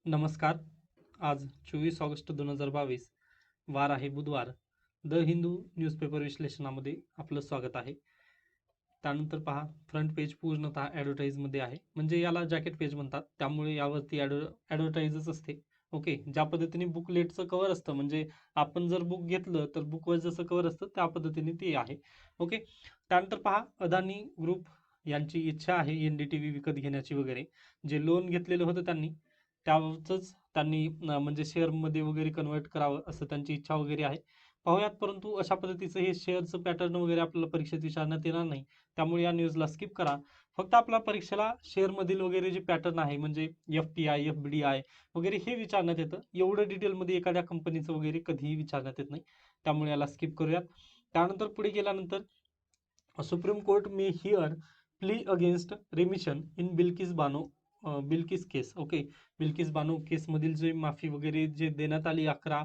नमस्कार. आज 24 ऑगस्ट 2022 वार आहे बुधवार. द हिंदू न्यूजपेपर विश्लेषणामध्ये आपलं स्वागत आहे. त्यानंतर पहा, फ्रंट पेज पूर्णतः ॲडव्हर्टाईजमध्ये आहे, म्हणजे याला जॅकेट पेज म्हणतात. त्यामुळे यावरती ॲडव्हर्टाईजच असते. ओके, ज्या पद्धतीने बुकलेटचं कव्हर असतं, म्हणजे आपण जर बुक घेतलं तर बुकवर जसं कव्हर असतं त्या पद्धतीने ते आहे. ओके, त्यानंतर पहा, अदानी ग्रुप यांची इच्छा आहे NDTV विकत घेण्याची वगैरे. जे लोन घेतलेलं होतं त्याचंच त्यांनी म्हणजे शेअरमध्ये वगैरे कन्वर्ट करावं असं त्यांची इच्छा वगैरे आहे. पाहूयात, परंतु अशा पद्धतीचं हे शेअरचं पॅटर्न वगैरे आपल्याला परीक्षेत विचारण्यात येणार नाही. त्यामुळे या न्यूजला स्किप करा. फक्त आपला परीक्षेला शेअरमधील वगैरे जे पॅटर्न आहे, म्हणजे FPI, FBDI वगैरे हे विचारण्यात येतं. एवढं डिटेलमध्ये एखाद्या कंपनीचं वगैरे कधीही विचारण्यात येत नाही. त्यामुळे याला स्किप करूयात. त्यानंतर पुढे गेल्यानंतर Supreme Court may hear plea against remission in Bilkis case. Okay, Bilkis Bano केसमधील जे माफी वगैरे जे देण्यात आली 11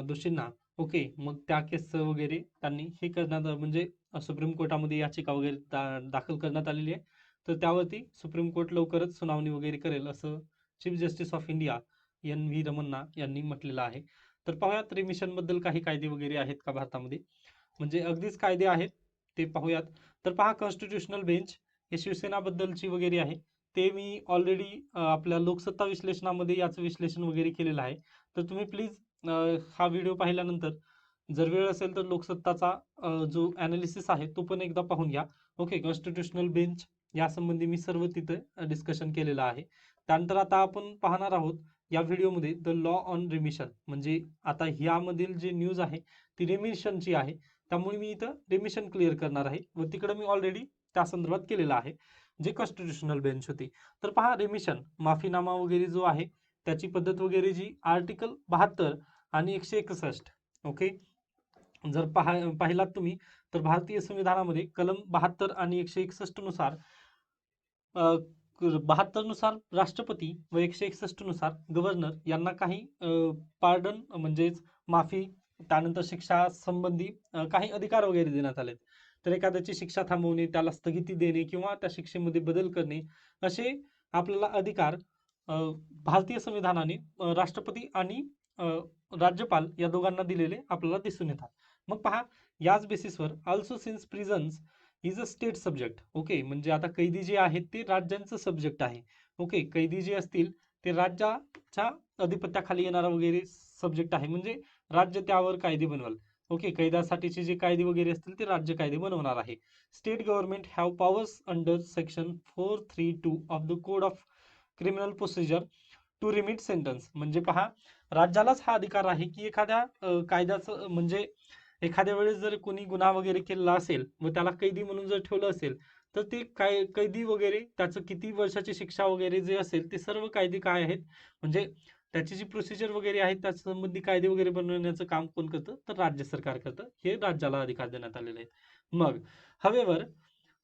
दोषींना. ओके, मग त्या केसचं वगैरे त्यांनी हे करण्यात म्हणजे सुप्रीम कोर्टामध्ये याचिका वगैरे दाखल करण्यात आलेली आहे. तर त्यावरती सुप्रीम कोर्ट लवकरच सुनावणी वगैरे करेल असं chief justice of India NV Ramana यांनी म्हटलेलं आहे. तर पाहूयात रिमिशन बद्दल काही कायदे वगैरे आहेत का भारतामध्ये, म्हणजे अगदीच कायदे आहेत ते पाहूयात. तर पहा, कॉन्स्टिट्युशनल बेंच हे शिवसेनाबद्दलची वगैरे आहे. ते मी ऑलरेडी आपल्या लोकसत्ता विश्लेषणामध्ये याचं विश्लेषण वगैरे केलेलं आहे. तर तुम्ही प्लीज हा व्हिडिओ पाहिल्यानंतर जर वेळ असेल तर लोकसत्ताचा जो ॲनालिसिस आहे तो पण एकदा पाहून घ्या. ओके, कॉन्स्टिट्युशनल बेंच यासंबंधी मी सर्व तिथं डिस्कशन केलेलं आहे. त्यानंतर आता आपण पाहणार आहोत या व्हिडिओमध्ये द लॉ ऑन रिमिशन, म्हणजे आता ह्यामधील जे न्यूज आहे ती रिमिशनची आहे. त्यामुळे मी इथं रिमिशन क्लिअर करणार आहे व तिकडं मी ऑलरेडी त्या संदर्भात केलेलं आहे, जे कॉन्स्टिट्युशनल बेंच होती. तर पहा, रिमिशन माफीनामा वगैरे जो आहे त्याची पद्धत वगैरे जी आर्टिकल 72 आणि 161. ओके, जर पाहिलात तुम्ही तर भारतीय संविधानामध्ये कलम 72 आणि 161 नुसार 72 नुसार राष्ट्रपती व 161 नुसार गव्हर्नर यांना काही पार्डन म्हणजेच माफी, त्यानंतर शिक्षा संबंधी काही अधिकार वगैरे देण्यात आलेत. तर एखाद्याची शिक्षा थांबवणे, त्याला स्थगिती देणे किंवा त्या शिक्षेमध्ये बदल करणे, असे आपल्याला अधिकार अ, भारतीय संविधानाने राष्ट्रपती आणि अ, राज्यपाल या दोघांना दिलेले आपल्याला दिसून येतात. मग पहा, याच बेसिसवर also since prisons is a state subject. Okay, म्हणजे आता कैदी जे आहेत ते राज्यांचं सब्जेक्ट आहे. ओके, कैदी जे असतील ते राज्याच्या अधिपत्याखाली येणारा वगैरे सब्जेक्ट आहे, म्हणजे राज्य त्यावर कायदे बनवल. ओके, कैद्यासाठीचे जे कायदे वगैरे असतील ते राज्य कायदे बनवणार आहे. State government have powers under section 432 of the code of criminal procedure to remit sentence. म्हणजे पहा, राज्यालाच हा अधिकार आहे की एखाद्या कायद्याचं म्हणजे एखाद्या वेळेस जर कोणी गुन्हा वगैरे केलेला असेल व त्याला कैदी म्हणून जर ठेवलं असेल तर ते काय कैदी वगैरे त्याचं किती वर्षाची शिक्षा वगैरे जे असेल ते सर्व कायदे काय आहेत, म्हणजे त्याची जी प्रोसिजर वगैरे आहे त्या संबंधी कायदे वगैरे बनवण्याचं काम कोण करतं, तर राज्य सरकार करतं. हे राज्याला अधिकार देण्यात आलेले आहेत. मग however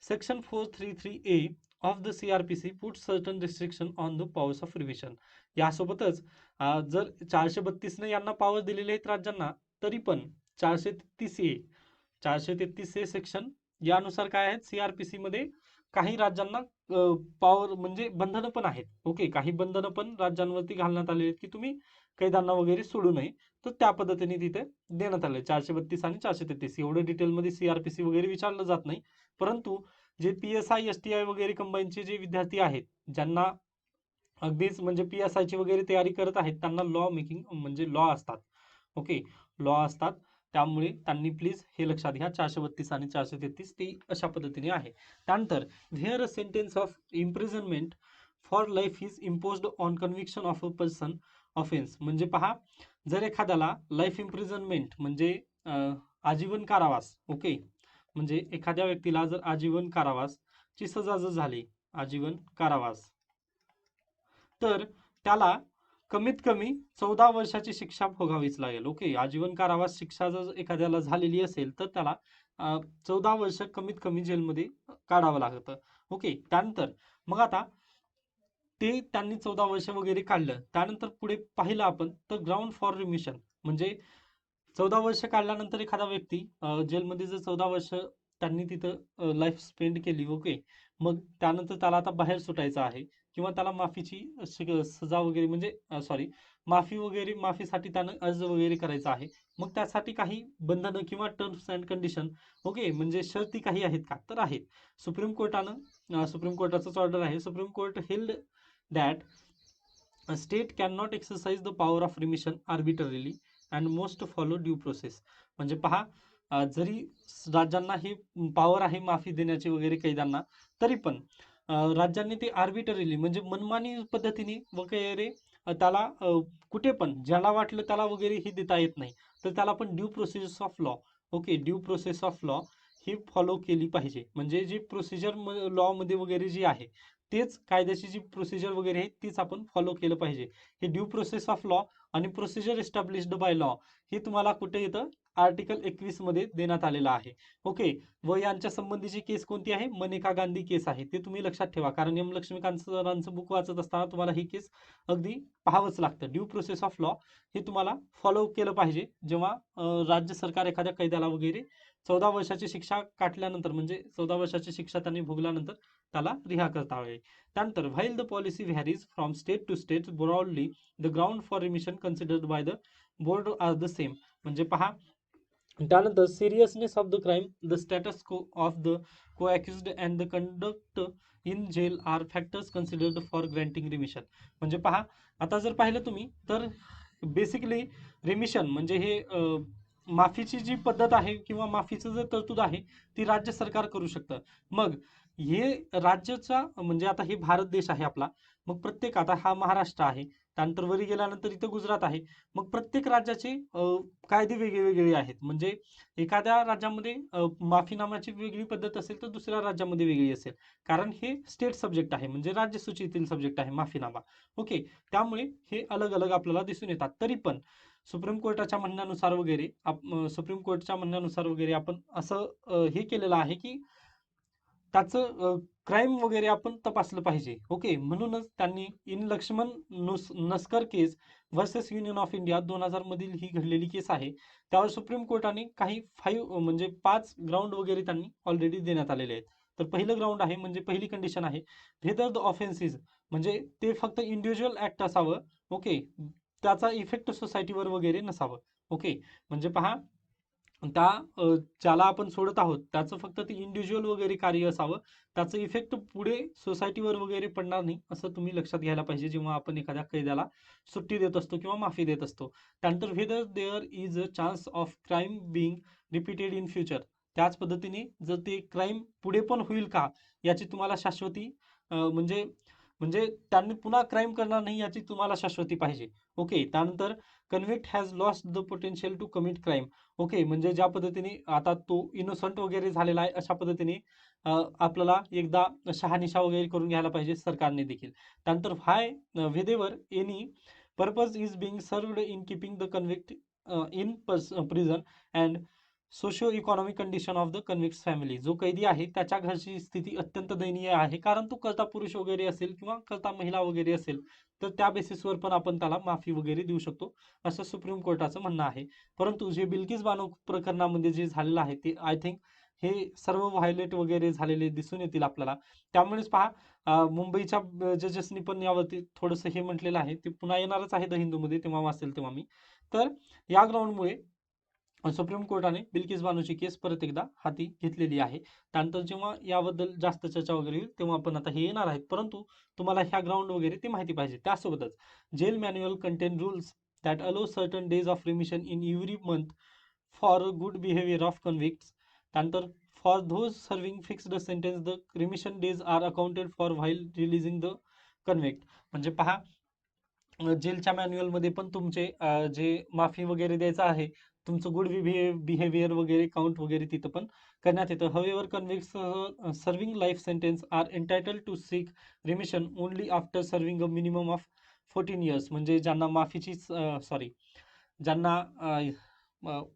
section 433A of the CRPC put certain restriction on the powers of revision. यासोबतच जर 432ने यांना पॉवर दिलेले आहेत राज्यांना, तरी पण 433A सेक्शन यानुसार काय आहेत, CRPC मध्ये काही राज्यांना पॉवर म्हणजे बंधनं पण आहेत. ओके, काही बंधनं पण राज्यांवरती घालण्यात आलेली आहेत की तुम्ही कैद्यांना वगैरे सोडू नये. तर त्या पद्धतीने तिथे देण्यात आले 432 आणि 433. एवढं डिटेलमध्ये CRPC वगैरे विचारलं जात नाही. परंतु जे PSI STI वगैरे कंबाईनचे जे विद्यार्थी आहेत, ज्यांना अगदीच म्हणजे PSI ची वगैरे तयारी करत आहेत, त्यांना लॉ मेकिंग म्हणजे लॉ असतात. ओके, लॉ असतात. त्यामुळे त्यांनी प्लीज हे लक्षात घ्या, 432 आणि 433 ते अशा पद्धतीने आहे. त्यानंतर where a sentence of imprisonment for life is imposed on conviction of a person offence. म्हणजे पहा, जर एखाद्याला लाईफ इम्प्रिझनमेंट म्हणजे आजीवन कारावास. ओके, म्हणजे एखाद्या व्यक्तीला जर आजीवन कारावास ची सजा जर झाली, आजीवन कारावास, तर त्याला कमीत कमी 14 वर्षाची शिक्षा भोगावीच लागेल. ओके, आजीवन कारावास शिक्षा जर एखाद्याला झालेली असेल तर त्याला 14 वर्ष कमीत कमी जेलमध्ये काढावं लागतं. ओके, त्यानंतर मग आता ते त्यांनी 14 वर्ष वगैरे काढलं, त्यानंतर पुढे पाहिलं आपण तर ग्राउंड फॉर रिमिशन, म्हणजे 14 वर्ष काढल्यानंतर एखादा व्यक्ती जेलमध्ये जर 14 वर्ष त्यांनी तिथं लाईफ स्पेंड केली. ओके, मग त्यानंतर त्याला आता बाहेर सुटायचं आहे. किंवा त्याला माफीची सजा वगैरे म्हणजे माफीसाठी त्यानं अर्ज वगैरे करायचा आहे. मग त्यासाठी काही बंधनं किंवा टर्म्स अँड कंडिशन ओके म्हणजे शर्ती काही आहेत का, तर आहेत. सुप्रीम कोर्टाचाच ऑर्डर आहे. Supreme Court held that state can not exercise the power of remission arbitrarily and must follow due process. म्हणजे पहा, जरी राज्यांना ही पॉवर आहे माफी देण्याची वगैरे कैद्यांना, तरी पण राज्यांनी ते आर्बिटरीली म्हणजे मनमानी पद्धतीने वगैरे त्याला कुठे पण ज्याला वाटलं त्याला वगैरे ही देता येत नाही. तर त्याला पण due process of law okay due process of law he follow केली पाहिजे. म्हणजे जी प्रोसिजर लॉ मध्ये वगैरे जी आहे तेच कायद्याची जी प्रोसिजर वगैरे आहे तीच आपण फॉलो केलं पाहिजे. हे ड्यू प्रोसेस ऑफ लॉ आणि प्रोसिजर एस्टॅब्लिश्ड बाय लॉ हे तुम्हाला कुठे येतं, आर्टिकल 21 मध्ये देण्यात आलेलं आहे. ओके, व यांच्या संबंधीची केस कोणती आहे, मनेका गांधी केस आहे. ते तुम्ही लक्षात ठेवा, कारण एम लक्ष्मीकांत सरांचं बुक वाचत असताना तुम्हाला ही केस अगदी पाहावंच लागतं. ड्यू प्रोसेस ऑफ लॉ हे तुम्हाला फॉलो केलं पाहिजे जेव्हा राज्य सरकार एखाद्या कैद्याला वगैरे 14 वर्षाची शिक्षा काटल्यानंतर म्हणजे 14 वर्षाची शिक्षा त्यांनी भोगल्यानंतर त्याला रिहा करता येईल. त्यानंतर while the policy varies from state to state broadly the ground for remission considered by the board are the same. म्हणजे पहा, त्यानंतर seriousness of the crime, the status of the co accused and the conduct in jail are factors considered for granting remission. म्हणजे पहा, आता जर पाहिलं तुम्ही तर बेसिकली रिमिशन म्हणजे हे माफीची जी पद्धत आहे किंवा माफीचं जे तरतूद आहे ती राज्य सरकार करू शकतं. मग हे राज्याचा म्हणजे आता हे भारत देश आहे आपला, मग प्रत्येक आता हा महाराष्ट्र आहे, त्यानंतर वरी गेल्यानंतर इथं गुजरात आहे. मग प्रत्येक राज्याचे कायदे वेगळे वेगळे आहेत. म्हणजे एखाद्या राज्यामध्ये माफीनामाची वेगळी पद्धत असेल तर दुसऱ्या राज्यामध्ये वेगळी असेल, कारण हे स्टेट सब्जेक्ट आहे म्हणजे राज्य सूचीतील सब्जेक्ट आहे माफीनामा. ओके, त्यामुळे हे अलग अलग आपल्याला दिसून येतात. तरी पण सुप्रीम कोर्टच्या म्हणण्यानुसार वगैरे आपण असं हे केलेलं आहे की त्याचं क्राईम वगैरे आपण तपासलं पाहिजे. ओके, म्हणूनच त्यांनी in Laxman Naskar case versus union of India 2000 मधील ही घडलेली केस आहे. त्यावर सुप्रीम कोर्टाने काही 5 ग्राउंड वगैरे त्यांनी ऑलरेडी देण्यात आलेले आहेत. तर पहिलं ग्राउंड आहे म्हणजे पहिली कंडिशन आहे व्हेदर द ऑफेन्सेस म्हणजे ते फक्त इंडिव्हिज्युअल ऍक्ट असावं. ओके, त्याचा इफेक्ट सोसायटीवर वगैरे नसावं. ओके, म्हणजे पहा, ज्याला आपण सोडत आहोत त्याचं फक्त ते इंडिव्हिज्युअल वगैरे कार्य असावं, त्याचं इफेक्ट पुढे सोसायटीवर वगैरे पडणार नाही असं तुम्ही लक्षात घ्यायला पाहिजे जेव्हा आपण एखाद्या कैद्याला सुट्टी देत असतो किंवा माफी देत असतो. त्यानंतर whether there is a chance of crime being repeated in future. त्याच पद्धतीने जर ते क्राईम पुढे पण होईल का याची तुम्हाला शाश्वती म्हणजे म्हणजे त्यांनी पुन्हा क्राईम करणार नाही याची तुम्हाला शाश्वती पाहिजे. ओके, त्यानंतर convict has lost the potential to commit crime. Okay, म्हणजे ज्या पद्धतीने आता तो इनोसंट वगैरे झालेला आहे अशा पद्धतीने आपल्याला एकदा शहानिशा वगैरे करून घ्यायला पाहिजे सरकारने देखील. त्यानंतर whether any purpose is being served in keeping the convict in prison and socio economic condition of the convict family. जो कैदी आहे त्याच्या घरची स्थिती अत्यंत दयनीय आहे, कारण तो कर्ता पुरुष वगैरे असेल किंवा कर्ता महिला वगैरे असेल तर त्या बेसिसवर पण आपण त्याला माफी वगैरे देऊ शकतो असं सुप्रीम कोर्टाचं म्हणणं आहे. परंतु जे बिल्किस बानो प्रकरणामध्ये जे झालेलं आहे ते आय थिंक हे सर्व व्हायलेट वगैरे झालेले दिसून येतील आपल्याला. त्यामुळेच पहा, मुंबईच्या जजेसनी पण यावरती थोडंसं हे म्हटलेलं आहे. ते पुन्हा येणारच आहे द हिंदूमध्ये, तेव्हा वाचेल तेव्हा मी. तर या ग्राउंडमुळे सुप्रीम कोर्टाने बिल्किस बानोची केस परत एकदा हाती घेतलेली आहे. त्यानंतर जेव्हा याबद्दल जास्त चर्चा वगैरे होईल तेव्हा आपण आता हे येणार आहेत, परंतु तुम्हाला ह्या ग्राउंड वगैरे ते माहिती पाहिजे. त्यासोबतच jail manual contain rules that allow certain days of remission in every month for good behaviour of convicts. त्यानंतर for those serving fixed sentence the remission days are accounted for while releasing the convict. म्हणजे पहा, जेलच्या मॅन्युअलमध्ये पण तुमचे जे माफी वगैरे द्यायचं आहे तुमचं गुड बिहेवियर वगैरे काउंट वगैरे तिथं पण करण्यात येतं. However convict serving life sentence are entitled to seek remission only after serving a minimum of 14 years. म्हणजे ज्यांना ज्यांना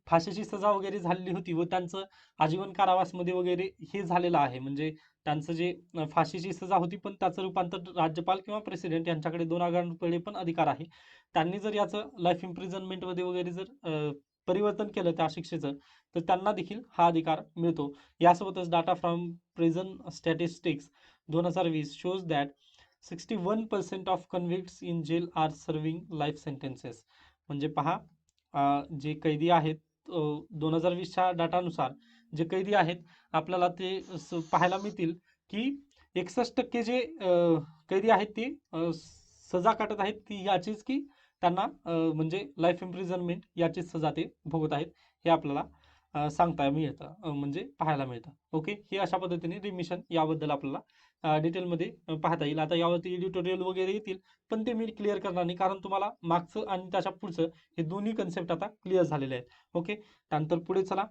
फाशीची सजा वगैरे झालेली होती व त्यांचं आजीवन कारावासमध्ये वगैरे हे झालेलं आहे, म्हणजे त्यांचं जे फाशीची सजा होती पण त्याचं रूपांतर राज्यपाल किंवा प्रेसिडेंट यांच्याकडे 2 आघाडीकडे पण अधिकार आहे. त्यांनी जर याचं लाईफ इम्प्रिझनमेंट वगैरे जर परिवर्तन केलं त्या शिक्षेचं तर त्यांना देखील हा अधिकार मिळतो. यासोबतच data from prison statistics 2020 shows that 61% of convicts in jail are serving life sentences. म्हणजे पहा, जे कैदी आहेत 2020च्या डाटानुसार जे कैदी आहेत आपल्याला ते पाहायला मिळतील की 61% जे कैदी आहेत ते सजा काटत आहेत ती याचीच की त्यांना म्हणजे लाईफ इम्प्रिझनमेंट याचीच सजा ते भोगत आहेत, हे आपल्याला सांगता मिळतं, म्हणजे पाहायला मिळतं. ओके, हे अशा पद्धतीने रिमिशन याबद्दल आपल्याला डिटेलमध्ये पाहता येईल. आता यावरती एडिटोरियल वगैरे येतील, पण ते मी क्लिअर करणार नाही कारण तुम्हाला मागचं आणि त्याच्या पुढचं हे दोन्ही कन्सेप्ट आता क्लिअर झालेले आहेत. ओके, त्यानंतर पुढे चला.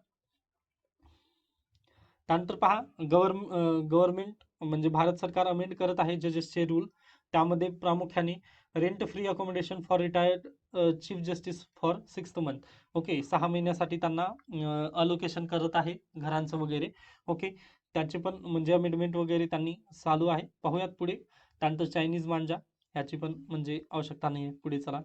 त्यानंतर पहा, गव्हर्नमेंट म्हणजे भारत सरकार अमेंड करत आहे जजेसचे रूल. त्यामध्ये प्रामुख्याने rent free accommodation for retired chief justice for 6th month. Okay, 6 महिन्यासाठी त्यांना अलोकेशन करत आहे घरांचं वगैरे. ओके, त्याचे पण म्हणजे अमेंडमेंट वगैरे त्यांनी चालू आहे. पाहूयात पुढे. त्यानंतर चायनीज मांजा याची पण म्हणजे आवश्यकता नाही आहे. पुढे चला.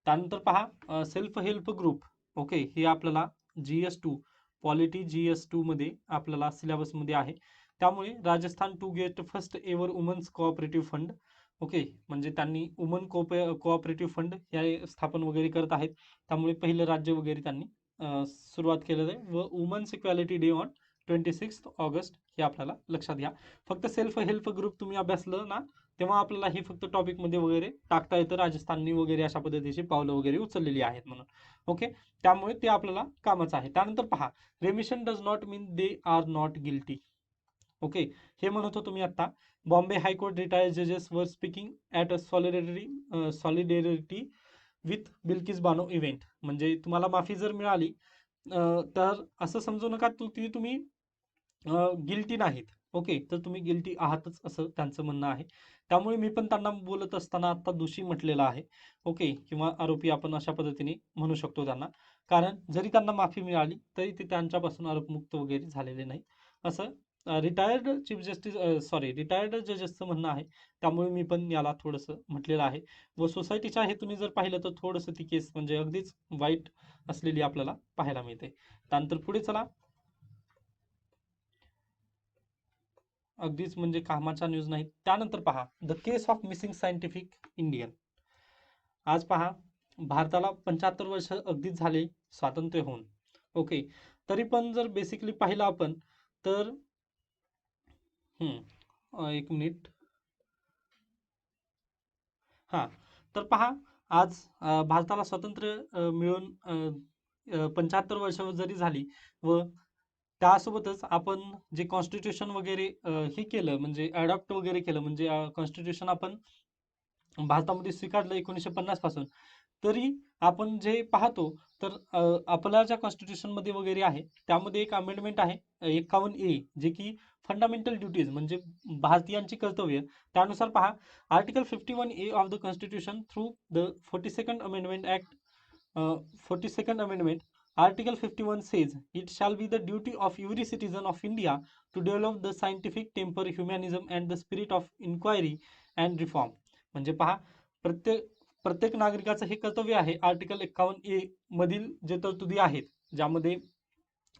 त्यानंतर पहा, सेल्फ हेल्प ग्रुप. ओके, हे आपल्याला GS2 पॉलिटी GS2 मध्ये आपल्याला सिलेबसमध्ये आहे. त्यामुळे Rajasthan to get first ever women's cooperative fund. Okay, म्हणजे त्यांनी वुमन कोऑपरेटिव्ह फंड हे स्थापन वगैरे करत आहेत. त्यामुळे पहिलं राज्य वगैरे त्यांनी सुरुवात केलेलं आहे. व women's equality day on 26 August हे आपल्याला लक्षात घ्या. फक्त सेल्फ हेल्प ग्रुप तुम्ही अभ्यासलं ना तेव्हा आपल्याला हे फक्त टॉपिकमध्ये वगैरे टाकता येतं, राजस्थाननी वगैरे अशा पद्धतीची पावलं वगैरे उचललेली आहेत म्हणून. ओके, त्यामुळे ते आपल्याला कामच आहे. त्यानंतर पहा, रेमिशन does not mean they are not guilty. Okay, हे म्हणत होतो मी आता. बॉम्बे हायकोर्ट रिटायर्ड जजेस were speaking at a solidarity with Bilkis Bano event. म्हणजे तुम्हाला माफी जर मिळाली तर असं समजू नका की तुम्ही गिल्टी नाहीत. ओके, तर तुम्ही गिल्टी आहातच असं त्यांचं म्हणणं आहे. त्यामुळे मी पण त्यांना बोलत असताना आता दोषी म्हटलेलं आहे. ओके, किंवा आरोपी आपण अशा पद्धतीने म्हणू शकतो त्यांना. कारण जरी त्यांना माफी मिळाली तरी ते त्यांच्यापासून आरोपमुक्त वगैरे झालेले नाही असं रिटायर्ड चीफ जस्टिस रिटायर्ड जजेसचं म्हणणं आहे. त्यामुळे मी पण याला थोडंसं म्हटलेलं आहे. व सोसायटीच्या हेतूने जर पाहिलं तर थोडंसं ती केस म्हणजे अगदीच वाईट असलेली आपल्याला पाहायला मिळते. त्यानंतर पुढे चला. अगदीच म्हणजे कामाच्या न्यूज नाहीत. त्यानंतर पहा, the case of missing scientific Indian. आज पहा, भारताला 75 वर्ष अगदीच झाले स्वातंत्र्य होऊन. ओके, तरी पण जर बेसिकली पाहिलं आपण तर एक मिनिट. हां, तर पहा, आज भारताला स्वातंत्र्य मिळून 75 वर्ष जरी झाली व त्यासोबतच आपण जे कॉन्स्टिट्यूशन वगैरे हे केलं म्हणजे अडॉप्ट वगैरे केलं म्हणजे कॉन्स्टिट्यूशन आपण भारतामध्ये स्वीकारलं 1950 पासून. तरी आपण जे पाहतो तर आपल्या ज्या कॉन्स्टिट्यूशनमध्ये वगैरे आहे त्यामध्ये एक अमेंडमेंट आहे 51A, जे की फंडामेंटल ड्युटीज म्हणजे भारतीयांची कर्तव्य. त्यानुसार पहा, article 51A of the constitution through the 42nd amendment act 42nd amendment Article 51 says it shall be the duty of every citizen of India to develop the scientific temper, humanism and the spirit of inquiry and reform. म्हणजे पहा, प्रत्येक प्रत्येक नागरिकाचं हे कर्तव्य आहे. Article 51A मधील जे तरतुदी आहेत ज्यामध्ये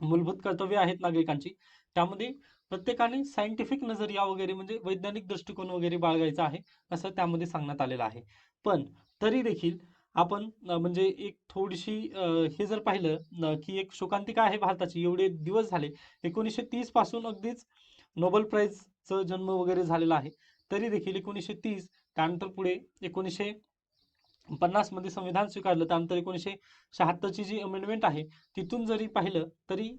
मूलभूत कर्तव्य आहेत नागरिकांची, त्यामध्ये प्रत्येकाने सायंटिफिक नजरिया वगैरे म्हणजे वैज्ञानिक दृष्टिकोन वगैरे बाळगायचा आहे असं त्यामध्ये सांगण्यात आलेलं आहे. पण तरी देखील आपण म्हणजे एक थोडीशी हे जर पाहिलं की एक शोकांतिका आहे भारताची. एवढे दिवस झाले 1930 पासून अगदीच नोबेल प्राइजचा जन्म वगैरे झालेला आहे. तरी देखील 1930 त्यानंतर पुढे 1950 मध्ये संविधान स्वीकारलं. त्यानंतर 1976ची जी अमेंडमेंट आहे तिथून जरी पाहिलं तरी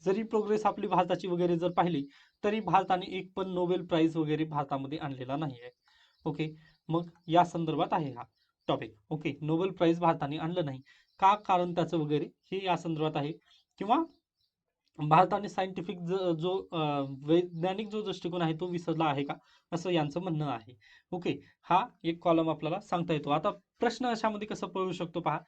जरी प्रोग्रेस आपली भारताची वगैरे जर पाहिली तरी भारताने एक पण नोबेल प्राइज वगैरे भारतामध्ये आणलेला नाही आहे. ओके, मग या संदर्भात आहे हा टॉपिक. ओके, नोबेल प्राइज भारताने आणलं नाही का, कारण त्याचं वगैरे हे या संदर्भात आहे. किंवा भारताने सायंटिफिक जो वैज्ञानिक जो दृष्टिकोन आहे तो विसरला आहे का, असं यांचं म्हणणं आहे. ओके, हा एक कॉलम आपल्याला सांगता येतो. आता प्रश्न अशामध्ये कसं पळू शकतो पहा.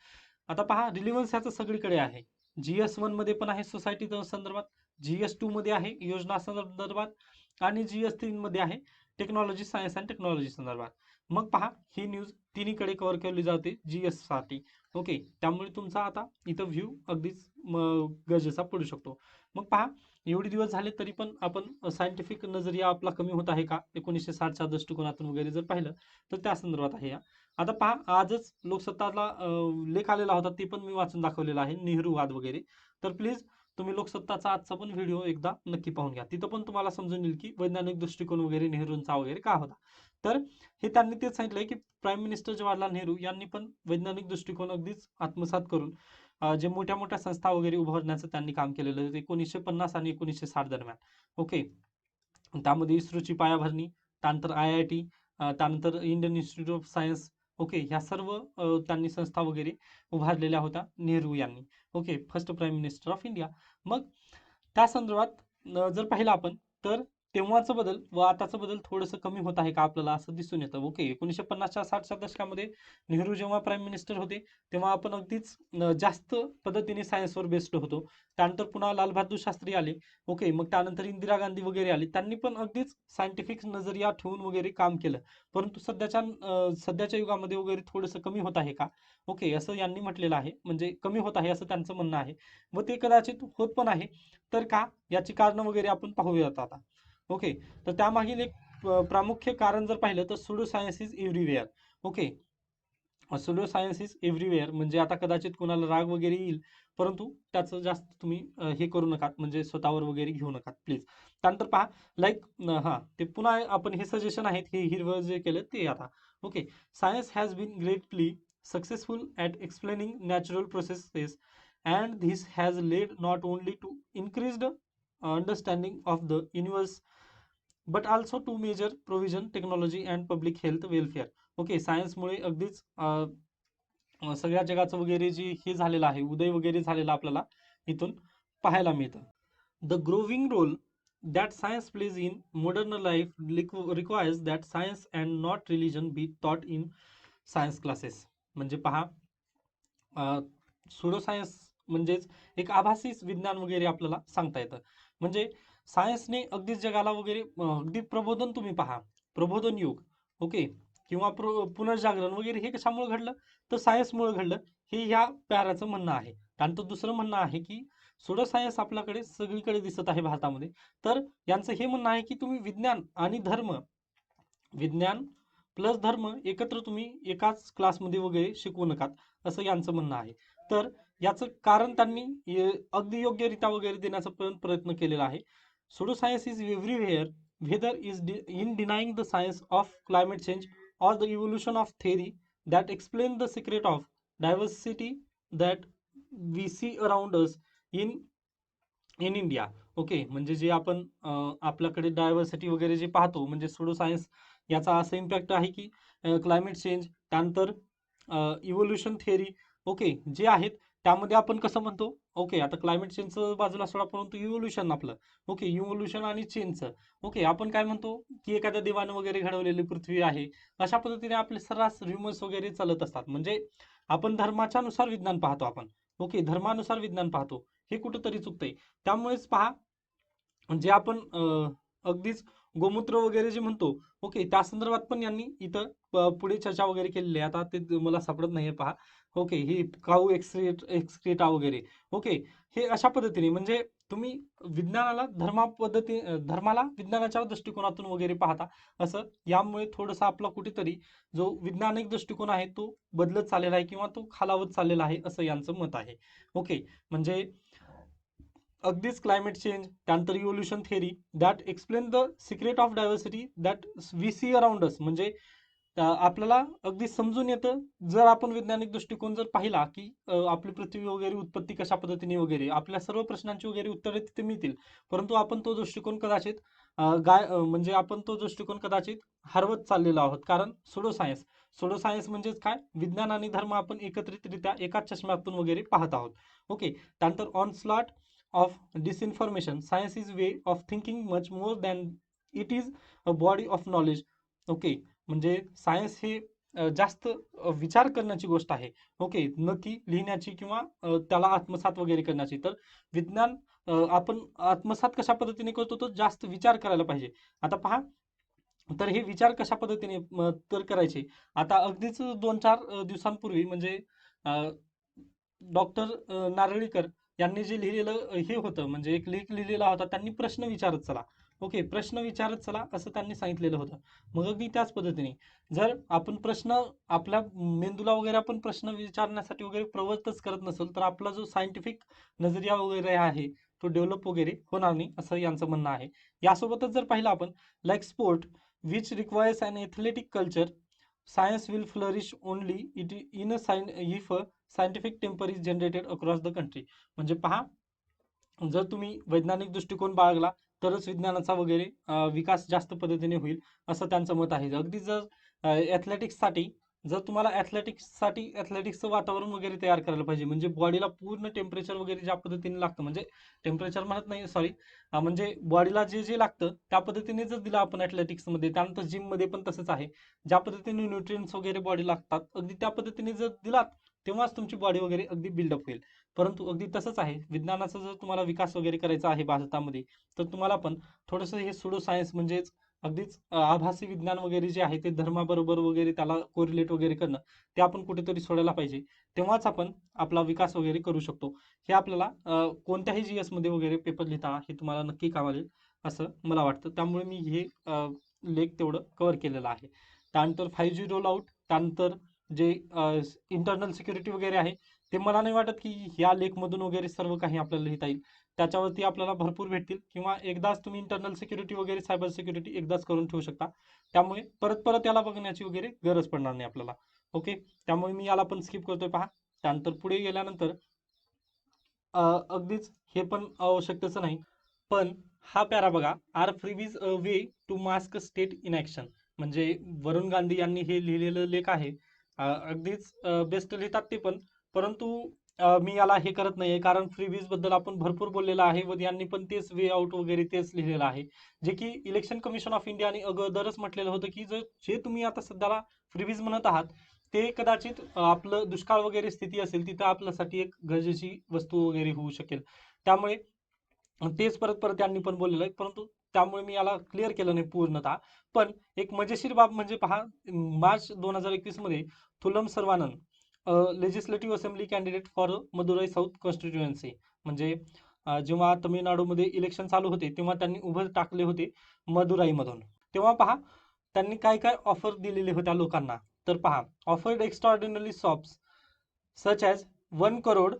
आता पहा, रिलिव्हन्स ह्याचं सगळीकडे आहे. GS1 मध्ये पण आहे सोसायटी संदर्भात, GS2 मध्ये आहे योजना संदर्भात आणि GS3 मध्ये आहे टेक्नॉलॉजी, सायन्स अँड टेक्नॉलॉजी संदर्भात. मग पहा, ही न्यूज तिन्हीकडे कव्हर केली जाते GS साठी. ओके, त्यामुळे तुमचा आता इथं व्ह्यू अगदीच गरजेचा पडू शकतो. मग पहा, एवढे दिवस झाले तरी पण आपण सायंटिफिक नजरिया आपला कमी होत आहे का 1960च्या दृष्टिकोनातून वगैरे जर पाहिलं तर त्या संदर्भात आहे. आता पहा, आजच लोकसत्ताला लेख आलेला होता, ते पण मी वाचून दाखवलेला आहे, नेहरूवाद वगैरे. तर प्लीज तुम्ही लोकसत्ताचा आजचा पण व्हिडिओ एकदा नक्की पाहून घ्या, तिथं पण तुम्हाला समजून येईल की वैज्ञानिक दृष्टिकोन वगैरे नेहरूंचा वगैरे का होता. तर हे त्यांनी तेच सांगितलंय की प्राईम मिनिस्टर जवाहरलाल नेहरू यांनी पण वैज्ञानिक दृष्टिकोन अगदीच आत्मसात करून जे मोठ्या मोठ्या संस्था वगैरे उभारण्याचं त्यांनी काम केलेलं आहे 1950 आणि 1960 दरम्यान. ओके, त्यामध्ये इस्रोची पायाभरणी, त्यानंतर IIT, त्यानंतर Indian institute of science. Okay, ह्या सर्व त्यांनी संस्था वगैरे उभारलेल्या होत्या नेहरू यांनी. Okay, first prime minister of India. मग त्या संदर्भात जर पाहिलं आपण तर तेव्हाचा बदल व आताचा बदल थोडंसं कमी होत आहे का आपल्याला असं दिसून येतं. ओके, 1950च्या 60च्या दशकामध्ये नेहरू जेव्हा प्राईम मिनिस्टर होते तेव्हा आपण अगदीच जास्त पद्धतीने सायन्सवर बेस्ड होतो. त्यानंतर पुन्हा लालबहादूर शास्त्री आले. ओके, मग त्यानंतर इंदिरा गांधी वगैरे आली, त्यांनी पण अगदीच सायंटिफिक नजरिया ठेवून वगैरे काम केलं. परंतु सध्याच्या युगामध्ये वगैरे थोडंसं कमी होत आहे का. ओके, असं यांनी म्हटलेलं आहे, म्हणजे कमी होत आहे असं त्यांचं म्हणणं आहे व ते कदाचित होत पण आहे. तर का, याची कारणं वगैरे आपण पाहूयात आता. ओके, तर त्यामागील एक प्रामुख्य कारण जर पाहिलं तर pseudo science is everywhere. Okay, pseudo science is everywhere म्हणजे आता कदाचित कोणाला राग वगैरे येईल, परंतु त्याचं जास्त तुम्ही हे करू नका, म्हणजे स्वतःवर वगैरे घेऊ नका प्लीज. त्यानंतर पहा, लाईक हां, ते पुन्हा आपण हे सजेशन आहेत, हे हिरवं जे केलं ते आता. Okay, science has been greatly successful at explaining natural processes and this has led not only to increased understanding of the universe but also to major provision technology and public health welfare. ओके, सायन्समुळे अगदीच सगळ्या जगाचं वगैरे जे हे झालेलं आहे, उदय वगैरे झालेला आपल्याला इथून पाहायला मिळतं. The growing role that science plays in modern life requires that science and not religion be taught in science classes. म्हणजे पहा, सुडो सायन्स म्हणजेच एक आभासी विज्ञान वगैरे आपल्याला सांगता येतं. म्हणजे सायन्सने अगदीच जगाला वगैरे अगदी प्रबोधन तुम्ही पहा, प्रबोधन युग. ओके, किंवा पुनर्जागरण वगैरे हे कशामुळे घडलं तर सायन्समुळे घडलं, हे ह्या पॅराचं म्हणणं आहे. त्यानंतर दुसरं म्हणणं आहे की सुडो सायन्स आपल्याकडे सगळीकडे दिसत आहे भारतामध्ये. तर यांचं हे म्हणणं आहे की तुम्ही विज्ञान आणि धर्म, विज्ञान प्लस धर्म एकत्र तुम्ही एकाच क्लासमध्ये वगैरे शिकवू नका, असं यांचं म्हणणं आहे. तर याचं कारण त्यांनी अगदी योग्यरित्या वगैरे देण्याचा पण प्रयत्न केलेला आहे. Pseudo science is everywhere whether is in denying the science of climate change or the evolution of theory that explain the secret of diversity that we see around us in India. Okay, म्हणजे जे आपण आपल्याकडे diversity वगैरे जे पाहतो, म्हणजे sudo science याचा असा इम्पॅक्ट आहे की क्लायमेट चेंज, त्यानंतर इव्होल्युशन थिअरी. ओके, जे आहेत त्यामध्ये आपण कसं म्हणतो. ओके, आता क्लायमेट चेंजचं बाजूला सोडा, परंतु इव्होल्युशन आपलं. ओके, इव्होल्युशन आणि चेंजचं. ओके, आपण काय म्हणतो की एखाद्या देवानं वगैरे घडवलेली पृथ्वी आहे, अशा पद्धतीने आपले सर्रास र्युमर्स वगैरे चालत असतात. म्हणजे आपण धर्माच्या नुसार विज्ञान पाहतो आपण. ओके, धर्मानुसार विज्ञान पाहतो, हे कुठंतरी चुकतंय. त्यामुळेच पहा, जे आपण अगदीच गोमूत्र वगैरे जे म्हणतो. ओके, त्या संदर्भात पण यांनी इथं पुढे चर्चा वगैरे केलेली आहे. आता ते मला सापडत नाहीये पहा. ओके, ही काऊ एक्सक्रेटा वगैरे. ओके, हे अशा पद्धतीने म्हणजे तुम्ही विज्ञानाला धर्माला विज्ञानाच्या दृष्टिकोनातून वगैरे पाहता, असं यामुळे थोडंसं आपला कुठेतरी जो वैज्ञानिक दृष्टिकोन आहे तो बदलत चाललेला आहे किंवा तो खालावत चाललेला आहे, असं यांचं मत आहे. ओके, म्हणजे अगदीच क्लायमेट चेंज, त्यानंतर evolution theory that explain the secret of diversity that we see around us. म्हणजे आपल्याला अगदी समजून येतं जर आपण वैज्ञानिक दृष्टिकोन जर पाहिला की आपली पृथ्वी वगैरे उत्पत्ती कशा पद्धतीने वगैरे, आपल्या सर्व प्रश्नांची वगैरे उत्तरे तिथे मिळतील. परंतु आपण तो दृष्टिकोन कदाचित म्हणजे आपण तो दृष्टिकोन कदाचित हरवत चाललेलो आहोत. कारण सुडो सायन्स म्हणजेच काय, विज्ञान आणि धर्म आपण एकत्रितरित्या एकाच चष्म्यातून वगैरे पाहत आहोत. ओके, त्यानंतर onslaught of disinformation, science is way of thinking much more than it is a body of knowledge. Okay, म्हणजे सायन्स हे जास्त विचार करण्याची गोष्ट आहे. ओके, न की लिहिण्याची किंवा त्याला आत्मसात वगैरे करण्याची. तर विज्ञान आपण आत्मसात कशा पद्धतीने करतो, तो जास्त विचार करायला पाहिजे. आता पहा, तर हे विचार कशा पद्धतीने तर करायचे. आता अगदीच 2-4 दिवसांपूर्वी म्हणजे डॉक्टर नारळीकर यांनी जे लिहिलेलं हे होतं, म्हणजे एक लेख लिहिलेला होता, त्यांनी प्रश्न विचारत चला. ओके, प्रश्न विचारत चला असं त्यांनी सांगितलेलं होतं. मग अगदी त्याच पद्धतीने जर आपण प्रश्न आपल्या मेंदूला वगैरे आपण प्रश्न विचारण्यासाठी वगैरे प्रवृत्तच करत नसेल, तर आपला जो सायंटिफिक नजरिया वगैरे आहे तो डेव्हलप वगैरे होणार नाही, असं यांचं म्हणणं आहे. यासोबतच जर पाहिलं आपण, like sport which requires an athletic culture, science will flourish only it in a sign if a scientific temper is generated across the country. म्हणजे पहा, जर तुम्ही वैज्ञानिक दृष्टिकोन बाळगला तरच विज्ञानाचा वगैरे विकास जास्त पद्धतीने होईल, असं त्यांचं मत आहे. अगदी जर ॲथलेटिक्ससाठी, जर तुम्हाला ॲथलेटिक्ससाठी ॲथलेटिक्सचं वातावरण वगैरे तयार करायला पाहिजे, म्हणजे बॉडीला पूर्ण टेम्परेचर वगैरे ज्या पद्धतीने लागतं, म्हणजे टेम्परेचर म्हणत नाही, सॉरी, म्हणजे बॉडीला जे जे लागतं त्या पद्धतीने जर दिलं आपण ॲथलेटिक्समध्ये, त्यानंतर जिममध्ये पण तसंच आहे. ज्या पद्धतीने न्यूट्रिएंट्स वगैरे बॉडी लागतात, अगदी त्या पद्धतीने जर दिलात तेव्हाच तुमची बॉडी वगैरे अगदी बिल्डअप होईल. परंतु अगदी तसंच आहे, विज्ञानाचा जर तुम्हाला विकास वगैरे करायचा आहे भारतामध्ये, तर तुम्हाला पण थोडंसं हे सुडो सायन्स म्हणजेच अगदीच आभासी विज्ञान वगैरे जे आहे ते धर्माबरोबर वगैरे त्याला कोरिलेट वगैरे करणं, ते आपण कुठेतरी सोडायला पाहिजे. तेव्हाच आपण आपला विकास वगैरे करू शकतो. हे आपल्याला कोणत्याही GS मध्ये वगैरे पेपर लिहिताना हे तुम्हाला नक्की कामाला येईल असं मला वाटतं. त्यामुळे मी हे लेख तेवढं कव्हर केलेलं आहे. त्यानंतर 5G रोल आउट, त्यानंतर जे इंटरनल सिक्युरिटी वगैरे आहे, ते मला नाही वाटत की या लेखमधून वगैरे सर्व काही आपल्याला लिहिता येईल. त्याच्यावरती आपल्याला भरपूर भेटतील, किंवा एकदाच तुम्ही इंटरनल सिक्युरिटी वगैरे सायबर सिक्युरिटी एकदाच करून ठेवू शकता. त्यामुळे परत परत याला बघण्याची वगैरे गरज पडणार नाही आपल्याला. ओके, त्यामुळे मी याला पण स्किप करतोय पहा. त्यानंतर पुढे गेल्यानंतर अगदीच हे पण आवश्यकच नाही, पण हा पॅरा बघा, are freebies a way to mask state in action. म्हणजे वरुण गांधी यांनी हे लिहिलेलं लेख आहे. अगदीच बेस्ट लिहितात ते पण, परंतु मी याला हे करत नाहीये, कारण फ्रीबीज बद्दल आपण भरपूर बोललेलं आहे व यांनी पण तेच वे आउट वगैरे तेच लिहिलेलं आहे, जे की इलेक्शन कमिशन ऑफ इंडियाने अगोदरच म्हटलेलं होतं की जे तुम्ही आता सध्याला फ्रीबीज म्हणत आहात, ते कदाचित आपलं दुष्काळ वगैरे स्थिती असेल तिथं आपल्यासाठी एक गरजेची वस्तू वगैरे होऊ शकेल. त्यामुळे तेच परत परत त्यांनी पण बोललेलं आहे, परंतु त्यामुळे मी याला क्लिअर केलं नाही पूर्णतः. पण एक मजेशीर बाब म्हणजे पहा, मार्च 2021 मध्ये थुलम सर्वानंद legislative assembly candidate for Madurai south constituency, म्हणजे जेव्हा तमिळनाडूमध्ये इलेक्शन चालू होते तेव्हा त्यांनी उभं टाकले होते मदुराईमधून. तेव्हा पहा, त्यांनी काय काय ऑफर दिलेले होत्या लोकांना. तर पहा, offered extraordinary shops such as 1 crore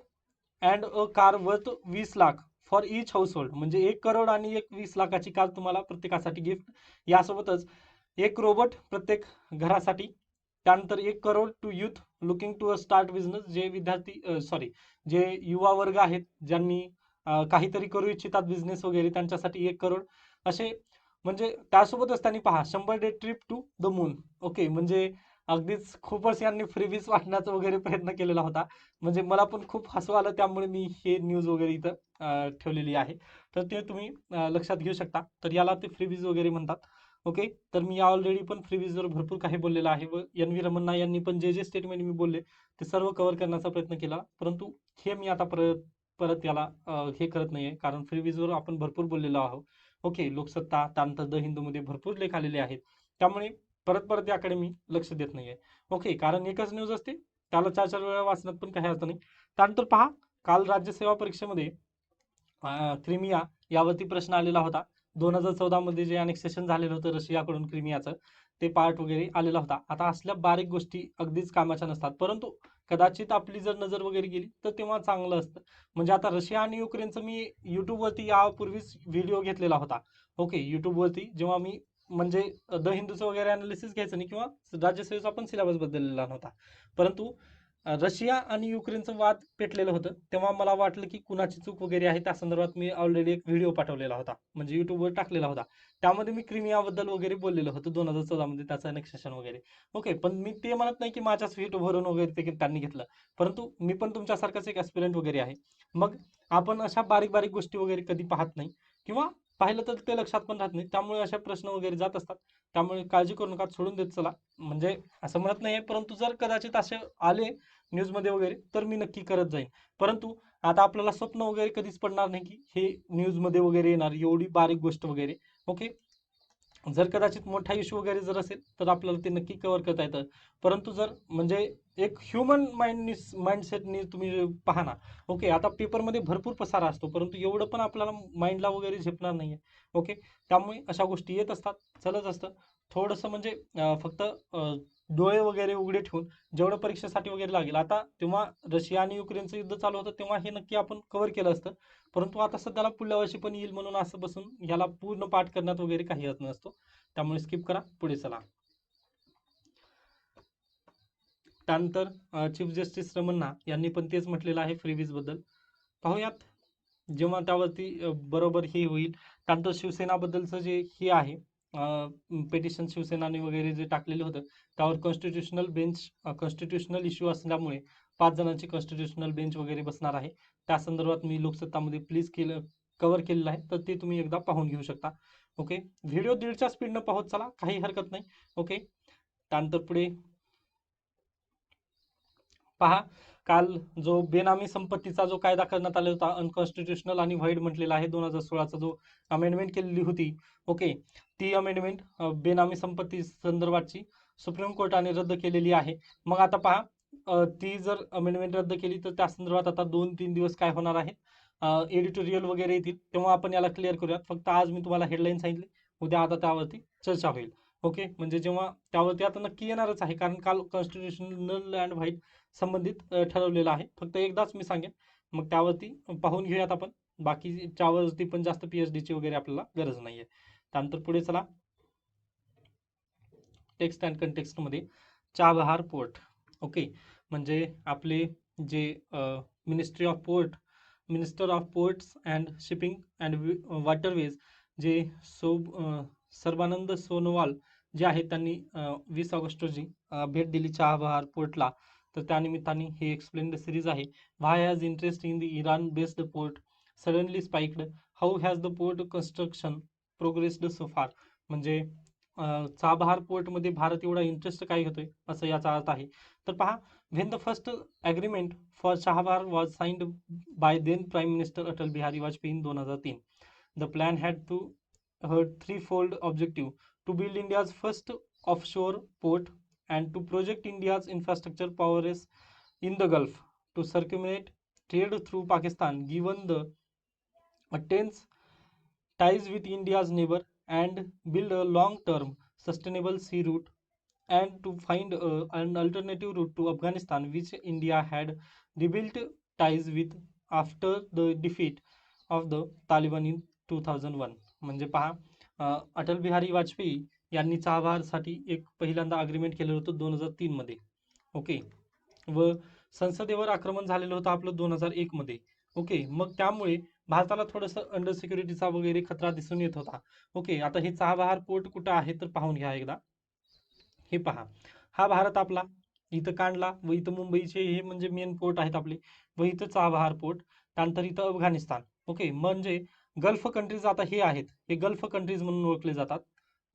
and a car worth 20 lakh for each house hold. म्हणजे 1 करोड आणि एक 20 लाखाची कार तुम्हाला प्रत्येकासाठी गिफ्ट. यासोबतच एक रोबोट प्रत्येक घरासाठी. त्यानंतर 1 crore to youth looking to a start business. जे विद्यार्थी सॉरी, जे युवा वर्ग आहेत ज्यांनी काहीतरी करू इच्छितात बिझनेस वगैरे, त्यांच्यासाठी 1 करोड असे. म्हणजे त्यासोबतच त्यांनी पहा 100 day trip to the moon. Okay, म्हणजे अगदीच खूपच यांनी फ्रीबीज वाटण्याचा वगैरे प्रयत्न केलेला होता. म्हणजे मला पण खूप हसू आलं, त्यामुळे मी हे न्यूज वगैरे इथं ठेवलेली आहे. तर ते तुम्ही लक्षात घेऊ शकता. तर याला ते फ्रीबीज वगैरे म्हणतात. ओके, तर मी ऑलरेडी पण फ्रीबीजवर भरपूर काही बोललेलं आहे, व NV रमन्ना यांनी पण जे जे स्टेटमेंट मी बोलले ते सर्व कव्हर करण्याचा प्रयत्न केला. परंतु हे मी आता परत परत याला हे करत नाहीये, कारण फ्रीबीजवर आपण भरपूर बोललेलो आहोत. ओके, लोकसत्ता, त्यानंतर द हिंदूमध्ये भरपूर लेख आलेले आहेत. त्यामुळे परत परत याकडे मी लक्ष देत नाहीये. ओके, कारण एकच न्यूज असते, त्याला 4-4 वेळा वाचण्यात पण काही अर्थ नाही. त्यानंतर पहा, काल राज्यसेवा परीक्षेमध्ये क्रिमिया यावरती प्रश्न आलेला होता. 2014 मध्ये जे अनेक्सेशन झालेलं होतं रशियाकडून क्रिमियाचं, ते पार्ट वगैरे आलेला होता. आता असल्या बारीक गोष्टी अगदीच कामाच्या नसतात, परंतु कदाचित आपली जर नजर वगैरे गेली तर तेव्हा चांगलं असतं. म्हणजे आता रशिया आणि युक्रेनचं मी युट्यूबवरती यापूर्वीच व्हिडिओ घेतलेला होता. ओके, युट्यूबवरती जेव्हा मी, म्हणजे द हिंदूचं वगैरे अनालिसिस घ्यायचं नाही, किंवा राज्यसेवेचा पण सिलेबस बदललेला नव्हता, परंतु रशिया आणि युक्रेनचं वाद पेटलेलं होतं, तेव्हा मला वाटलं की कुणाची चूक वगैरे आहे. त्या संदर्भात मी ऑलरेडी एक व्हिडिओ पाठवलेला होता, म्हणजे युट्यूबवर टाकलेला होता. त्यामध्ये मी क्रिमियाबद्दल वगैरे बोललेलं होतं 2014 मध्ये त्याचं अनेक्सेशन वगैरे. ओके, पण मी ते म्हणत नाही की माझ्या सीट भरून वगैरे ते त्यांनी घेतलं, परंतु मी पण तुमच्यासारखाच एक ॲस्पिरंट वगैरे आहे. मग आपण अशा बारीक बारीक गोष्टी वगैरे कधी पाहत नाही, किंवा पाहिलं तर ते लक्षात पण राहत नाही. त्यामुळे अशा प्रश्न वगैरे जात असतात. त्यामुळे काळजी करू नका, सोडून देत चला. म्हणजे असं म्हणत नाहीये, परंतु जर कदाचित असे आले न्यूजमध्ये वगैरे तर मी नक्की करत जाईन. परंतु आता आपल्याला स्वप्न वगैरे कधीच पडणार नाही की हे न्यूजमध्ये वगैरे येणार एवढी बारीक गोष्ट वगैरे. ओके, जर कदाचित मोठा इश्यू वगैरे जर असेल तर आपल्याला ते नक्की कव्हर करता येतं. परंतु जर म्हणजे एक ह्युमन माइंडसेटनी तुम्ही पहा ना. ओके, आता पेपरमध्ये भरपूर पसारा असतो, परंतु एवढं पण आपल्याला माइंडला वगैरे झेपणार नाहीये. ओके, त्यामुळे अशा गोष्टी येत असतात, चालत असतं. थोडंसं म्हणजे फक्त डोळे वगैरे उघडे ठेवून जेवढं परीक्षेसाठी वगैरे लागेल. आता तेव्हा रशिया आणि युक्रेनचं युद्ध चालू होतं तेव्हा हे नक्की आपण कव्हर केलं असतं. परंतु आता सध्याला पुढल्या वर्षी पण येईल म्हणून असं बसून ह्याला पूर्ण पाठ करण्यात वगैरे काही अर्थ नसतो. त्यामुळे स्किप करा, पुढे चला. त्यानंतर चीफ जस्टिस रमन्ना यांनी पण तेच म्हटलेलं आहे फ्रीबीज बद्दल. पाहूयात जेव्हा त्यावरती बरोबर हे होईल. त्यानंतर शिवसेनाबद्दलचं जे हे आहे पेटिशन शिवसेनाने वगैरे जे टाकलेलं होतं त्यावर कॉन्स्टिट्युशनल इश्यू असल्यामुळे 5 जणांची कॉन्स्टिट्युशनल बेंच वगैरे बसणार आहे. त्या संदर्भात मी लोकसत्तामध्ये प्लीज कव्हर केलेलं आहे, तर ते तुम्ही एकदा पाहून घेऊ शकता. ओके, व्हिडिओ 1.5च्या स्पीडनं पाहत चला, काही हरकत नाही. ओके, त्यानंतर पुढे पहा, काल जो बेनामी संपत्तीचा जो कायदा करण्यात आला होता अनकॉन्स्टिट्युशनल आणि व्हाईड म्हटलेला आहे 2016चा जो अमेंडमेंट केलेली होती. ओके, ती अमेंडमेंट बेनामी संपत्ती संदर्भातची सुप्रीम कोर्टाने रद्द केलेली आहे. मग आता पहा, ती जर अमेंडमेंट रद्द केली तर त्या संदर्भात आता 2-3 दिवस काय होणार आहे, एडिटोरियल वगैरे येतील, तेव्हा आपण याला क्लिअर करूयात. फक्त आज मी तुम्हाला हेडलाईन सांगितली, उद्या आता त्यावरती चर्चा होईल. ओके, म्हणजे जेव्हा त्यावरती आता नक्की येणारच आहे, कारण काल कॉन्स्टिट्युशनल अँड व्हाईड संबंधित ठरवलेलं आहे. फक्त एकदाच मी सांगेन, मग त्यावरती पाहून घेऊयात आपण. बाकीच्यावरती पण जास्त PhDची वगैरे आपल्याला गरज नाहीये. त्यानंतर पुढे चला. टेक्स्ट अँड कंटेक्स्टमध्ये चाबहार पोर्ट. ओके, म्हणजे आपले जे minister of ports and shipping and waterways जे सर्बानंद सोनोवाल जे आहेत, त्यांनी 20 ऑगस्ट रोजी भेट दिली चाबहार पोर्टला. तर त्यानिमित्ताने ही एक्सप्लेन सिरीज आहे. Why has interest in the Iran based port suddenly spiked, how has the port construction progressed so far. म्हणजे चाबहार पोर्टमध्ये भारत एवढा इंटरेस्ट काय घेतोय असं याचा अर्थ आहे. तर पहा, when the first agreement for Chabahar was signed by then prime minister Atal Bihari Vajpayee in 2003. The plan had to threefold objective to build India's first offshore port and to project India's infrastructure powers in the Gulf, to circumvent trade through Pakistan, given the tense ties with India's neighbor, and build a long-term sustainable sea route, and to find an alternative route to Afghanistan, which India had rebuilt ties with after the defeat of the Taliban in 2001. म्हणजे पहा, अटल बिहारी वाजपेयी यांनी चाबहारसाठी एक पहिल्यांदा agreement केलं होतं 2003 मध्ये. Okay, व संसदेवर आक्रमण झालेलं होतं आपलं 2001 मध्ये. ओके, मग त्यामुळे भारताला थोडंसं अंडर सिक्युरिटीचा वगैरे खतरा दिसून येत होता. ओके, आता हे चाबहार पोर्ट कुठं आहे तर पाहून घ्या एकदा. हे पहा, हा भारत आपला, इथं कांडला व इथं मुंबईचे हे म्हणजे मेन पोर्ट आहेत आपले, व इथं चाबहार पोर्ट. त्यानंतर इथं अफगाणिस्तान. ओके, म्हणजे गल्फ कंट्रीज आता हे आहेत, हे गल्फ कंट्रीज म्हणून ओळखले जातात.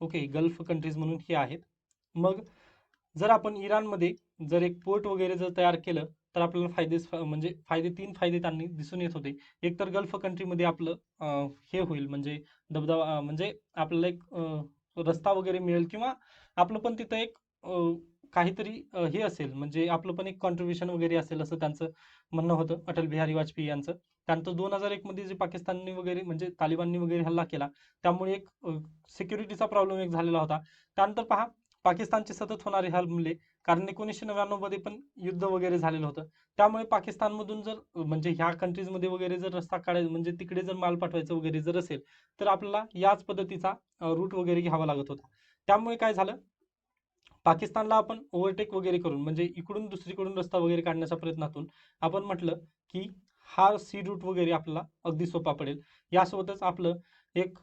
ओके, गल्फ कंट्रीज म्हणून हे आहेत. मग जर आपण इराणमध्ये जर एक पोर्ट वगैरे जर तयार केलं तर आपल्याला म्हणजे 3 फायदे त्यांनी दिसून येत होते. एक तर गल्फ कंट्रीमध्ये आपलं हे होईल, म्हणजे दबदबा, म्हणजे आपल्याला एक रस्ता वगैरे मिळेल, किंवा आपलं पण तिथं एक काहीतरी हे असेल, म्हणजे आपलं पण एक कॉन्ट्रीब्युशन वगैरे असेल असं त्यांचं म्हणणं होतं अटल बिहारी वाजपेयी यांचं. त्यानंतर 2001 मध्ये जे पाकिस्तानने वगैरे म्हणजे तालिबाननी वगैरे हल्ला केला त्यामुळे एक सिक्युरिटीचा प्रॉब्लेम एक झालेला होता. त्यानंतर पहा, पाकिस्तानचे सतत होणारे हमले, कारण 1999 मध्ये पण युद्ध वगैरे झालेलं होतं. त्यामुळे पाकिस्तानमधून जर म्हणजे ह्या कंट्रीजमध्ये वगैरे जर रस्ता काढायचा, म्हणजे तिकडे जर माल पाठवायचं वगैरे जर असेल तर आपल्याला याच पद्धतीचा रूट वगैरे घ्यावा लागत होता. त्यामुळे काय झालं, पाकिस्तानला आपण ओव्हरटेक वगैरे करून म्हणजे इकडून दुसरीकडून रस्ता वगैरे काढण्याच्या प्रयत्नातून आपण म्हटलं की हा सी रूट वगैरे आपल्याला अगदी सोपा पडेल. यासोबतच आपलं एक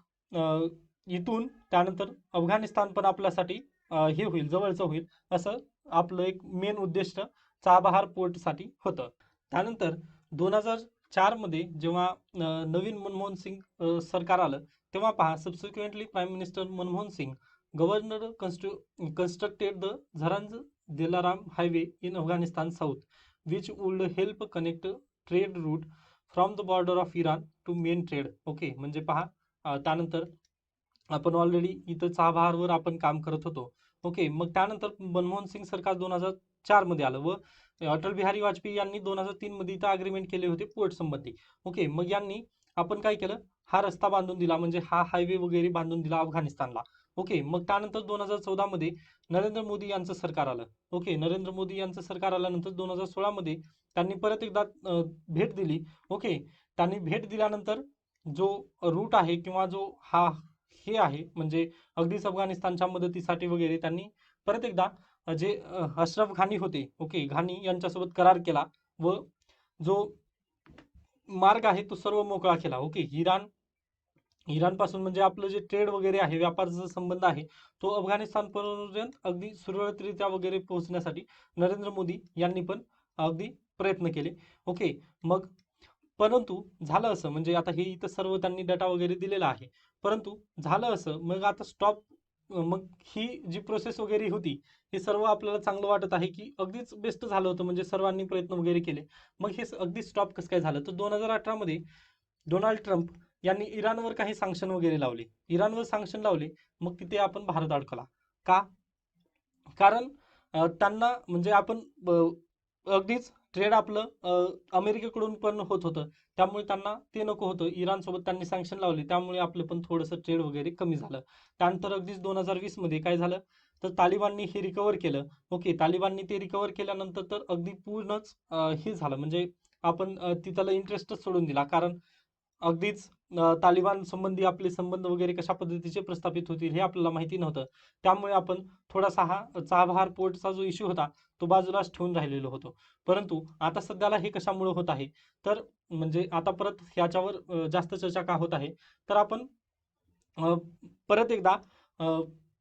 इथून त्यानंतर अफगाणिस्तान पण आपल्यासाठी हे होईल, जवळचं होईल, असं आपलं एक मेन उद्दिष्ट चाबहार पोर्टसाठी होतं. त्यानंतर 2004 मध्ये जेव्हा नवीन मनमोहन सिंग सरकार आलं तेव्हा पहा, subsequently prime minister Manmohan Singh governor constructed the Zaranj Dilaram highway in Afghanistan south, which would help connect trade route from the border of Iran to main trade. Okay, म्हणजे पहा, त्यानंतर आपण ऑलरेडी इथं चाबहारवर आपण काम करत होतो. ओके, मग त्यानंतर मनमोहन सिंग सरकार 2004 मध्ये आलं व अटल बिहारी वाजपेयी यांनी 2003 मध्ये इथं अग्रीमेंट केले होते पोर्ट संबंधी. ओके, मग यांनी आपण काय केलं, हा रस्ता बांधून दिला, म्हणजे हा हायवे वगैरे बांधून दिला अफगाणिस्तानला. ओके, मग त्यानंतर 2014 मध्ये नरेंद्र मोदी यांचं सरकार आलं. ओके, नरेंद्र मोदी यांचं सरकार आल्यानंतर 2016 मध्ये त्यांनी परत एकदा भेट दिली. ओके, त्यांनी भेट दिल्यानंतर जो रूट आहे किंवा जो हा हे आहे, म्हणजे अगदीच अफगाणिस्तानच्या मदतीसाठी वगैरे त्यांनी परत एकदा जे अशरफ घानी होते, ओके, घानी यांच्यासोबत करार केला व जो मार्ग आहे तो सर्व मोकळा केला. ओके, इराण पासून म्हणजे आपलं जे ट्रेड वगैरे आहे, व्यापाराचा संबंध आहे, तो अफगाणिस्तान पर्यंत अगदी सुरळीतरित्या वगैरे पोहोचण्यासाठी नरेंद्र मोदी यांनी पण अगदी प्रयत्न केले. ओके, मग परंतु झालं असं, म्हणजे आता हे इथं सर्व त्यांनी डाटा वगैरे दिलेला आहे. परंतु झालं असं, मग आता स्टॉप, मग ही जी प्रोसेस वगैरे होती, हे सर्व आपल्याला चांगलं वाटत आहे की अगदीच बेस्ट झालं होतं, म्हणजे सर्वांनी प्रयत्न वगैरे केले. मग हे अगदी स्टॉप कसं काय झालं, तर 2018 मध्ये डोनाल्ड ट्रम्प यांनी इराणवर काही सँक्शन वगैरे लावले. इराणवर सँक्शन लावले, मग तिथे आपण भारत अडकला. का? कारण त्यांना म्हणजे आपण अगदीच ट्रेड आपलं अमेरिकेकडून पण होत होतं, त्यामुळे त्यांना ते नको होतं. इराणसोबत त्यांनी सँक्शन लावले, त्यामुळे आपलं पण थोडंसं ट्रेड वगैरे कमी झालं. त्यानंतर अगदीच 2020 मध्ये काय झालं, तर तालिबाननी हे रिकवर केलं. ओके, तालिबाननी ते रिकवर केल्यानंतर तर अगदी पूर्णच हे झालं, म्हणजे आपण तिथला इंटरेस्टच सोडून दिला. कारण अगदीच तालिबान संबंधी आपले संबंध वगैरे कशा पद्धतीचे प्रस्थापित होतील हे आपल्याला माहिती नव्हतं. त्यामुळे आपण थोडासा हा चाबहार पोर्टचा जो इश्यू होता तो बाजूलाच ठेवून राहिलेलो होतो. परंतु आता सध्याला हे कशामुळे होत आहे, तर म्हणजे आता परत ह्याच्यावर जास्त चर्चा का होत आहे, तर आपण अ, परत एकदा अ,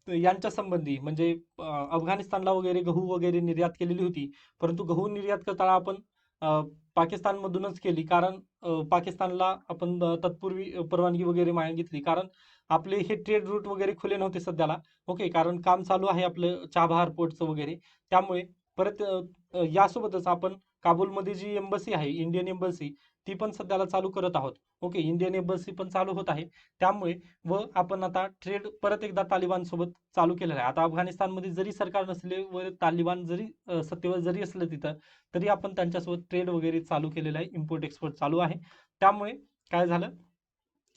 यांच्या संबंधी म्हणजे अफगाणिस्तानला वगैरे गहू वगैरे निर्यात केलेली होती. परंतु गहू निर्यात करताना आपण अ, पाकिस्तानमधूनच केली. कारण पाकिस्तानला आपण तत्पूर्वी परवानगी वगैरे मागितली. कारण आपले हे ट्रेड रूट वगैरे खुले नव्हते सध्याला. ओके, कारण काम चालू आहे आपलं चाबहार पोर्टचं वगैरे. त्यामुळे परत यासोबतच आपण काबूलमध्ये जी एम्बसी आहे, इंडियन एम्बसी, ती पण सध्याला चालू करत आहोत. ओके, इंडियन एम्बसी पण चालू होत आहे. त्यामुळे व आपण आता ट्रेड परत एकदा तालिबान सोबत चालू केलेलं आहे. आता अफगाणिस्तानमध्ये जरी सरकार नसले व तालिबान जरी सत्तेवर जरी असलं तिथं, तरी आपण त्यांच्यासोबत ट्रेड वगैरे चालू केलेलं आहे. इम्पोर्ट एक्सपोर्ट चालू आहे. त्यामुळे काय झालं,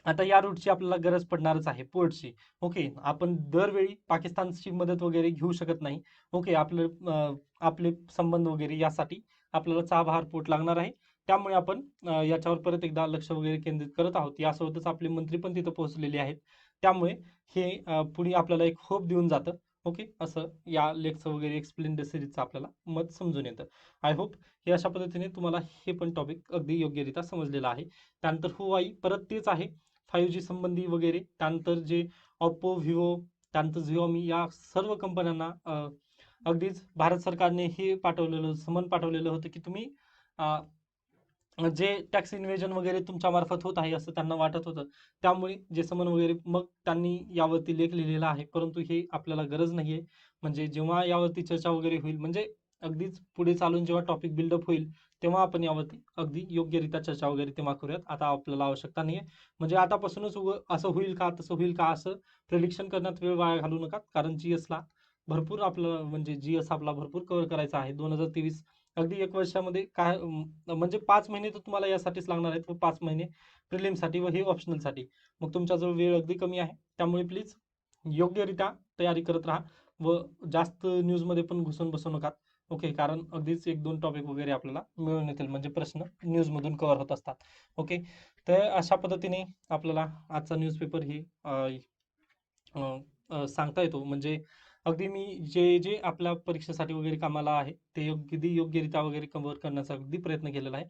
आता या रूटची आपल्याला गरज पडणारच आहे पोर्टची. ओके, आपण दरवेळी पाकिस्तानची मदत वगैरे घेऊ शकत नाही. ओके, आपले संबंध वगैरे यासाठी आपल्याला चाबहार पोर्ट लागणार आहे. त्यामुळे आपण याच्यावर परत एकदा लक्ष वगैरे केंद्रित करत आहोत. यासोबतच आपले मंत्री पण तिथं पोहोचलेले आहेत. त्यामुळे हे पुढे आपल्याला एक होप देऊन जातं. ओके, असं या लेखचं वगैरे एक्सप्लेन द सिरीजचं आपल्याला मत समजून येतं. आय होप हे अशा पद्धतीने तुम्हाला हे पण टॉपिक अगदी योग्यरित्या समजलेलं आहे. त्यानंतर हुवाई परत तेच आहे, 5G संबंधी वगैरे. त्यानंतर जे ओप्पो, विवो, त्यानंतर झिओमी या सर्व कंपन्यांना अगदीच भारत सरकारने हे पाठवलेलं समन पाठवलेलं होतं की तुम्ही जे टॅक्स इन्व्हेजन वगैरे तुमच्या मार्फत होत आहे असं त्यांना वाटत होतं. त्यामुळे जे समन वगैरे मग त्यांनी यावरती लेख लिहिलेला आहे. परंतु हे आपल्याला गरज नाहीये. म्हणजे जेव्हा यावरती चर्चा वगैरे होईल, म्हणजे अगदीच पुढे चालून जेव्हा टॉपिक बिल्डअप होईल, तेव्हा आपण यावरती अगदी योग्यरित्या चर्चा वगैरे तेव्हा करूयात. आता आपल्याला आवश्यकता नाहीये. म्हणजे आतापासूनच असं होईल का, तसं होईल का, असं प्रेडिक्शन करण्यात वेळ वाया घालवू नका. कारण जीएसला भरपूर आपलं म्हणजे जीएस आपला भरपूर कव्हर करायचा आहे. 2023 अगदी 1 वर्षामध्ये काय म्हणजे 5 महिने तर तुम्हाला यासाठीच लागणार आहेत व 5 महिने प्रिलिमसाठी व हे ऑप्शनलसाठी. मग तुमच्याजवळ वेळ अगदी कमी आहे. त्यामुळे प्लीज योग्यरित्या तयारी करत राहा व जास्त न्यूजमध्ये पण घुसून बसू नका. ओके, कारण अगदीच 1-2 टॉपिक वगैरे आपल्याला मिळून येतील, म्हणजे प्रश्न न्यूजमधून कव्हर होत असतात. ओके, तर अशा पद्धतीने आपल्याला आजचा न्यूजपेपर ही सांगता येतो. म्हणजे अगदी मी जे जे आपल्या परीक्षेसाठी वगैरे कामाला आहे ते अगदी योग्यरित्या वगैरे कव्हर करण्याचा अगदी प्रयत्न केलेला आहे.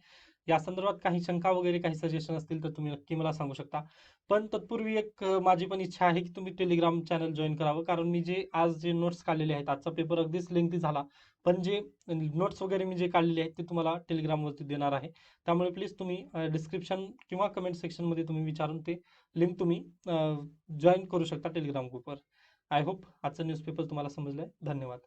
या संदर्भात काही शंका वगैरे काही सजेशन असतील तर तुम्ही नक्की मला सांगू शकता. पण तत्पूर्वी एक माझी पण इच्छा आहे की तुम्ही टेलिग्राम चॅनल जॉईन करावं. कारण मी जे आज जे नोट्स काढलेले आहेत, आजचा पेपर अगदीच लेंथी झाला, पण जे नोट्स वगैरे मी जे काढलेले आहेत ते तुम्हाला टेलिग्रामवरती देणार आहे. त्यामुळे प्लीज तुम्ही डिस्क्रिप्शन किंवा कमेंट सेक्शनमध्ये तुम्ही विचारून ते लिंक तुम्ही जॉईन करू शकता टेलिग्राम ग्रुपवर. आय होप आजचं न्यूजपेपर तुम्हाला समजलंय. धन्यवाद.